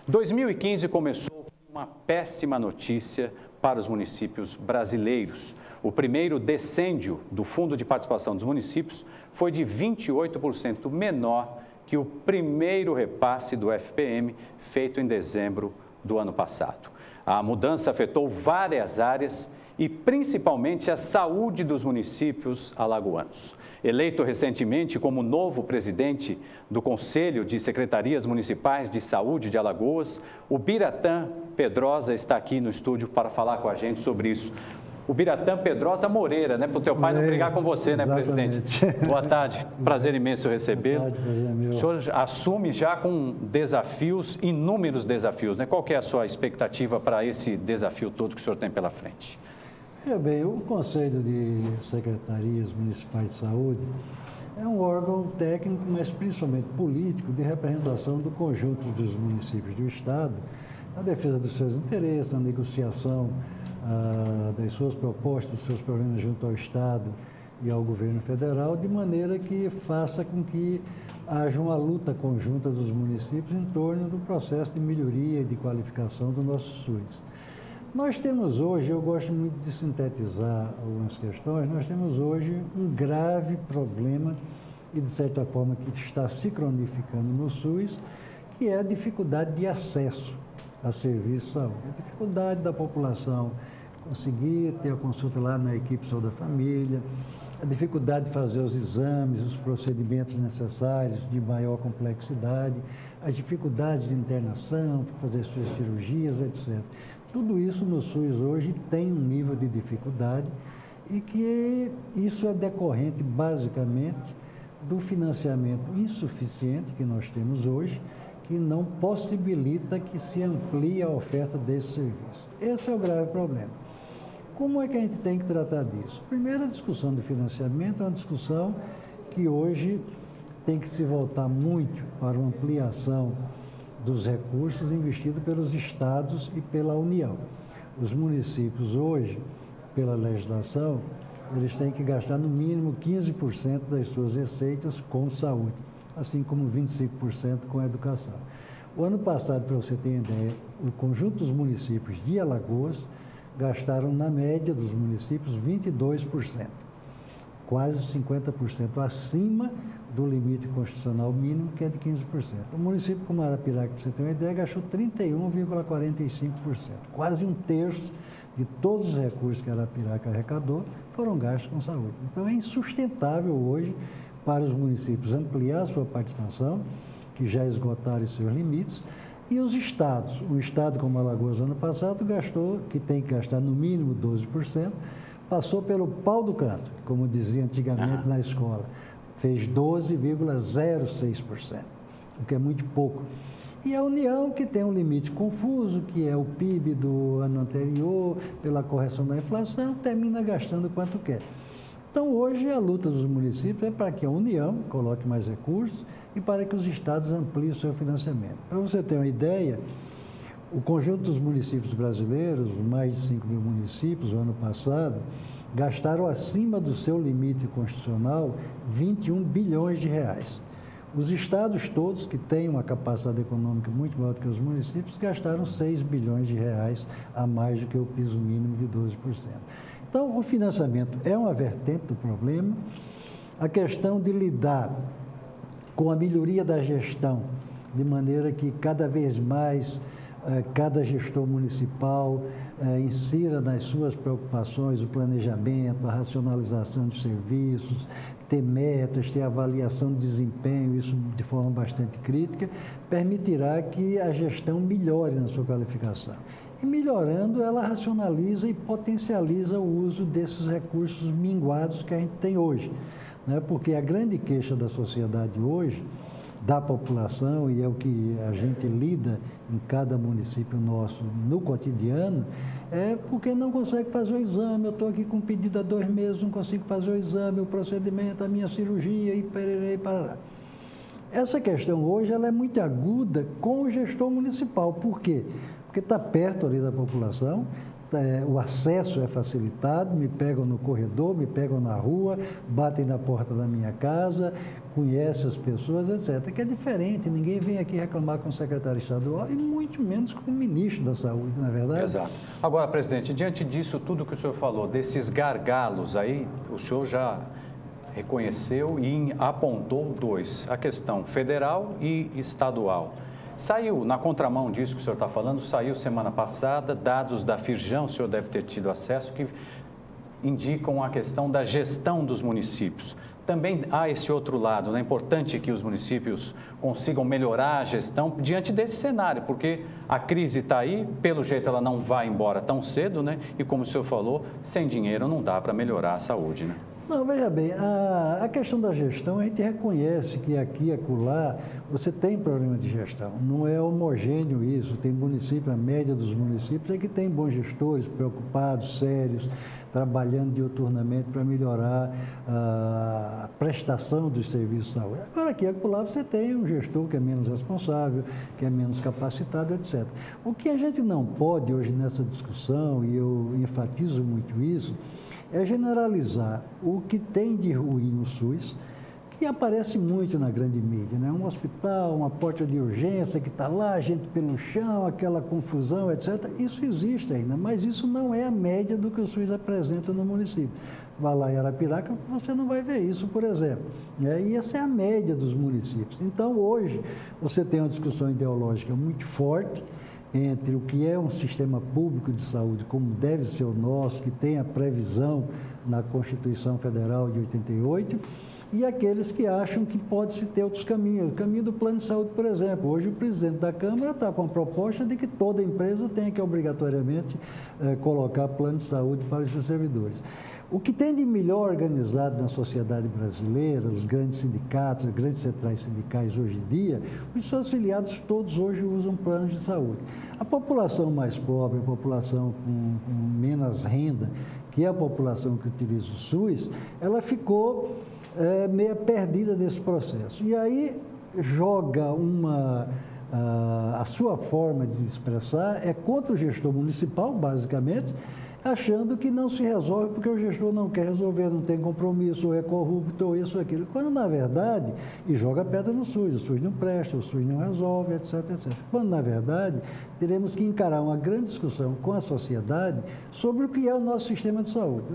2015 começou com uma péssima notícia para os municípios brasileiros. O primeiro decêndio do Fundo de Participação dos Municípios foi de 28% menor que o primeiro repasse do FPM feito em dezembro do ano passado. A mudança afetou várias áreas e principalmente a saúde dos municípios alagoanos. Eleito recentemente como novo presidente do Conselho de Secretarias Municipais de Saúde de Alagoas, o Biratã Pedrosa está aqui no estúdio para falar com a gente sobre isso. O Biratã Pedrosa Moreira, né? Para o teu pai não brigar com você, né, exatamente. presidente? Boa tarde, prazer imenso recebê-lo. Boa tarde, prazer é meu. O senhor assume já com desafios, inúmeros desafios, né? Qual que é a sua expectativa para esse desafio todo que o senhor tem pela frente? Bem, o Conselho de Secretarias Municipais de Saúde é um órgão técnico, mas principalmente político, de representação do conjunto dos municípios do Estado, na defesa dos seus interesses, na negociação das suas propostas, dos seus problemas junto ao Estado e ao governo federal, de maneira que faça com que haja uma luta conjunta dos municípios em torno do processo de melhoria e de qualificação do nosso SUS. Nós temos hoje, eu gosto muito de sintetizar algumas questões, nós temos hoje um grave problema e, de certa forma, que está se cronificando no SUS, que é a dificuldade de acesso a serviços de saúde. A dificuldade da população conseguir ter a consulta lá na equipe de saúde da família, a dificuldade de fazer os exames, os procedimentos necessários de maior complexidade, as dificuldades de internação, fazer suas cirurgias, etc. Tudo isso no SUS hoje tem um nível de dificuldade e que isso é decorrente basicamente do financiamento insuficiente que nós temos hoje, que não possibilita que se amplie a oferta desse serviço. Esse é o grave problema. Como é que a gente tem que tratar disso? Primeiro, a discussão do financiamento é uma discussão que hoje tem que se voltar muito para uma ampliação dos recursos investidos pelos estados e pela União. Os municípios hoje, pela legislação, eles têm que gastar no mínimo 15% das suas receitas com saúde, assim como 25% com educação. O ano passado, para você ter ideia, o conjunto dos municípios de Alagoas gastaram, na média dos municípios, 22%, quase 50% acima do limite constitucional mínimo, que é de 15%. O município como Arapiraca, para você ter uma ideia, gastou 31,45%. Quase um terço de todos os recursos que Arapiraca arrecadou foram gastos com saúde. Então, é insustentável hoje para os municípios ampliar a sua participação, que já esgotaram os seus limites, e os estados. Um estado como Alagoas, ano passado, gastou, que tem que gastar no mínimo 12%, passou pelo pau do canto, como dizia antigamente na escola. Fez 12,06%, o que é muito pouco. E a União, que tem um limite confuso, que é o PIB do ano anterior, pela correção da inflação, termina gastando quanto quer. Então, hoje, a luta dos municípios é para que a União coloque mais recursos e para que os estados ampliem o seu financiamento. Para você ter uma ideia, o conjunto dos municípios brasileiros, mais de 5 mil municípios, no ano passado, gastaram acima do seu limite constitucional 21 bilhões de reais. Os estados todos, que têm uma capacidade econômica muito maior do que os municípios, gastaram 6 bilhões de reais a mais do que o piso mínimo de 12%. Então, o financiamento é uma vertente do problema. A questão de lidar com a melhoria da gestão, de maneira que cada vez mais cada gestor municipal insira nas suas preocupações o planejamento, a racionalização de serviços, ter metas, ter avaliação de desempenho, isso de forma bastante crítica, permitirá que a gestão melhore na sua qualificação. E melhorando, ela racionaliza e potencializa o uso desses recursos minguados que a gente tem hoje, né? Porque a grande queixa da sociedade hoje, da população, e é o que a gente lida em cada município nosso no cotidiano, é porque não consegue fazer o exame. Eu estou aqui com um pedido há 2 meses, não consigo fazer o exame, o procedimento, a minha cirurgia e pererê e parará. Essa questão hoje ela é muito aguda com o gestor municipal. Por quê? Porque está perto ali da população, o acesso é facilitado, me pegam no corredor, me pegam na rua, batem na porta da minha casa, conhecem as pessoas, etc. Que é diferente, ninguém vem aqui reclamar com o secretário estadual e muito menos com o ministro da Saúde, não é verdade? Exato. Agora, presidente, diante disso tudo que o senhor falou, desses gargalos aí, o senhor já reconheceu e apontou dois, a questão federal e estadual. Saiu, na contramão disso que o senhor está falando, saiu semana passada, dados da Firjan, o senhor deve ter tido acesso, que indicam a questão da gestão dos municípios. Também há esse outro lado, né? É importante que os municípios consigam melhorar a gestão diante desse cenário, porque a crise está aí, pelo jeito ela não vai embora tão cedo, né? E como o senhor falou, sem dinheiro não dá para melhorar a saúde, né? Não, veja bem, a questão da gestão, a gente reconhece que aqui e acolá você tem problema de gestão. Não é homogêneo isso, tem município, a média dos municípios é que tem bons gestores preocupados, sérios, trabalhando diuturnamente para melhorar a prestação dos serviços de saúde. Agora, aqui e acolá você tem um gestor que é menos responsável, que é menos capacitado, etc. O que a gente não pode hoje nessa discussão, e eu enfatizo muito isso, é generalizar o que tem de ruim no SUS, que aparece muito na grande mídia, né? Um hospital, uma porta de urgência que está lá, gente pelo chão, aquela confusão, etc. Isso existe ainda, mas isso não é a média do que o SUS apresenta no município. Vá lá em Arapiraca, você não vai ver isso, por exemplo, né? E essa é a média dos municípios. Então, hoje, você tem uma discussão ideológica muito forte entre o que é um sistema público de saúde, como deve ser o nosso, que tem a previsão na Constituição Federal de 88, e aqueles que acham que pode-se ter outros caminhos. O caminho do plano de saúde, por exemplo. Hoje o presidente da Câmara está com a proposta de que toda empresa tenha que obrigatoriamente colocar plano de saúde para os seus servidores. O que tem de melhor organizado na sociedade brasileira, os grandes sindicatos, as grandes centrais sindicais hoje em dia, os seus filiados todos hoje usam planos de saúde. A população mais pobre, a população com menos renda, que é a população que utiliza o SUS, ela ficou meio perdida nesse processo. E aí joga a sua forma de expressar é contra o gestor municipal, basicamente, achando que não se resolve porque o gestor não quer resolver, não tem compromisso, ou é corrupto, ou isso ou aquilo. Quando, na verdade, e joga pedra no SUS, o SUS não presta, o SUS não resolve, etc, etc. Quando, na verdade, teremos que encarar uma grande discussão com a sociedade sobre o que é o nosso sistema de saúde.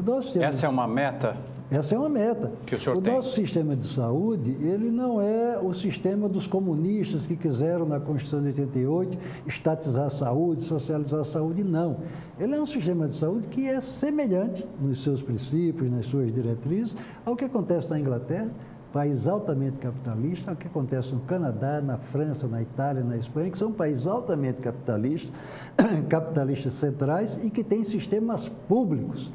Essa é uma meta? Essa é uma meta. Que o senhor tem? O nosso sistema de saúde, ele não é o sistema dos comunistas que quiseram, na Constituição de 88, estatizar a saúde, socializar a saúde, não. Ele é um sistema de saúde que é semelhante nos seus princípios, nas suas diretrizes, ao que acontece na Inglaterra, país altamente capitalista, ao que acontece no Canadá, na França, na Itália, na Espanha, que são países altamente capitalistas, capitalistas centrais e que têm sistemas públicos.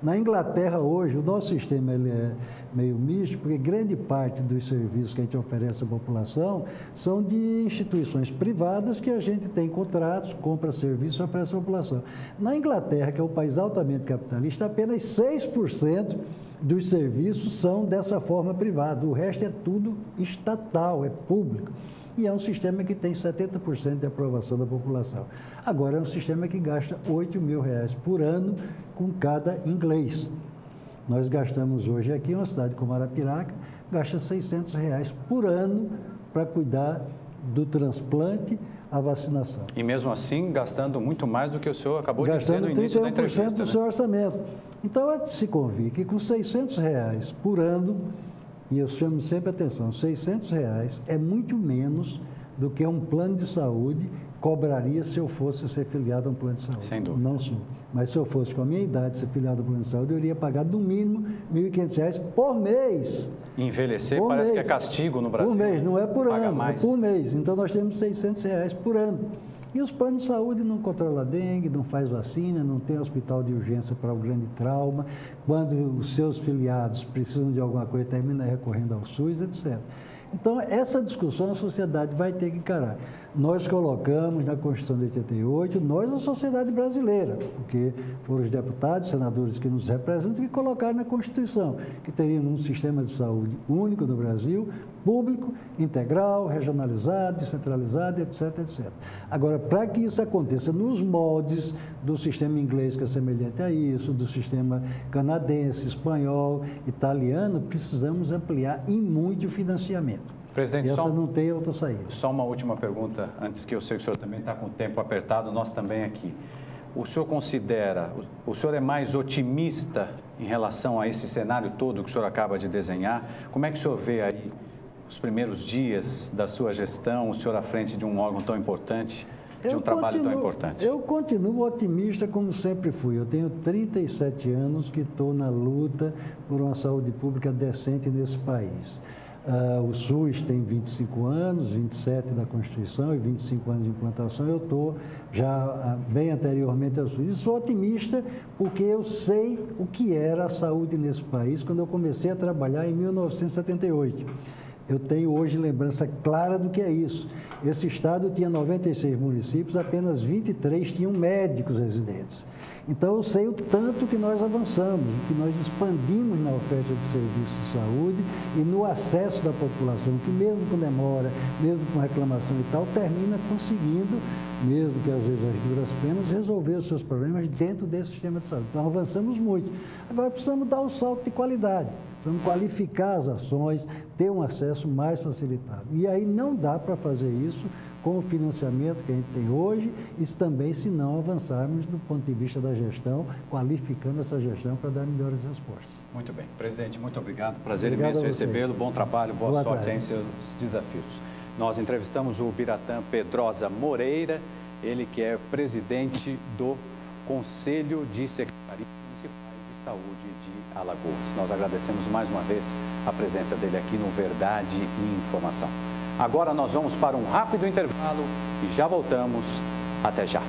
Na Inglaterra, hoje, o nosso sistema ele é meio misto, porque grande parte dos serviços que a gente oferece à população são de instituições privadas que a gente tem contratos, compra serviços e oferece à população. Na Inglaterra, que é um país altamente capitalista, apenas 6% dos serviços são dessa forma privada. O resto é tudo estatal, é público. E é um sistema que tem 70% de aprovação da população. Agora, é um sistema que gasta R$8 mil por ano com cada inglês. Nós gastamos hoje aqui, em uma cidade como Arapiraca, gasta R$600 por ano para cuidar do transplante, a vacinação. E mesmo assim, gastando muito mais do que o senhor acabou de dizer no início da entrevista. Gastando 31% do seu orçamento. Então, é de se convir que com R$600 por ano, e eu chamo sempre a atenção, R$600 é muito menos do que um plano de saúde cobraria se eu fosse ser filiado a um plano de saúde. Sem dúvida. Não sou. Mas se eu fosse com a minha idade ser filiado a um plano de saúde, eu iria pagar no mínimo R$1.500 por mês. Envelhecer por parece mês. Que é castigo no Brasil. Por mês, não é por ano, mais. É por mês. Então nós temos R$600 por ano. E os planos de saúde não controlam a dengue, não faz vacina, não tem hospital de urgência para o grande trauma. Quando os seus filiados precisam de alguma coisa, termina recorrendo ao SUS, etc. Então, essa discussão a sociedade vai ter que encarar. Nós colocamos na Constituição de 88, nós, a sociedade brasileira, porque foram os deputados, senadores que nos representam, que colocaram na Constituição, que teríamos um sistema de saúde único no Brasil, público, integral, regionalizado, descentralizado, etc, etc. Agora, para que isso aconteça nos moldes do sistema inglês, que é semelhante a isso, do sistema canadense, espanhol, italiano, precisamos ampliar em muito o financiamento. Presidente, essa não tem outra saída. Só uma última pergunta, antes que eu sei que o senhor também está com o tempo apertado, nós também aqui. O senhor considera, o senhor é mais otimista em relação a esse cenário todo que o senhor acaba de desenhar? Como é que o senhor vê aí os primeiros dias da sua gestão, o senhor à frente de um órgão tão importante, de um trabalho tão importante? Eu continuo otimista como sempre fui. Eu tenho 37 anos que estou na luta por uma saúde pública decente nesse país. O SUS tem 25 anos, 27 da Constituição e 25 anos de implantação. Eu estou já bem anteriormente ao SUS. E sou otimista porque eu sei o que era a saúde nesse país quando eu comecei a trabalhar em 1978. Eu tenho hoje lembrança clara do que é isso. Esse estado tinha 96 municípios, apenas 23 tinham médicos residentes. Então, eu sei o tanto que nós avançamos, que nós expandimos na oferta de serviços de saúde e no acesso da população, que mesmo com demora, mesmo com reclamação e tal, termina conseguindo, mesmo que às vezes as duras penas, resolver os seus problemas dentro desse sistema de saúde. Então, avançamos muito. Agora, precisamos dar um salto de qualidade. Precisamos qualificar as ações, ter um acesso mais facilitado. E aí não dá para fazer isso com o financiamento que a gente tem hoje e também se não avançarmos do ponto de vista da gestão, qualificando essa gestão para dar melhores respostas. Muito bem. Presidente, muito obrigado. Prazer imenso recebê-lo. Bom trabalho, boa sorte aí em seus desafios. Nós entrevistamos o Biratã Pedrosa Moreira, ele que é presidente do Conselho de Secretarias Municipais de Saúde de Alagoas. Nós agradecemos mais uma vez a presença dele aqui no Verdade e Informação. Agora nós vamos para um rápido intervalo e já voltamos. Até já.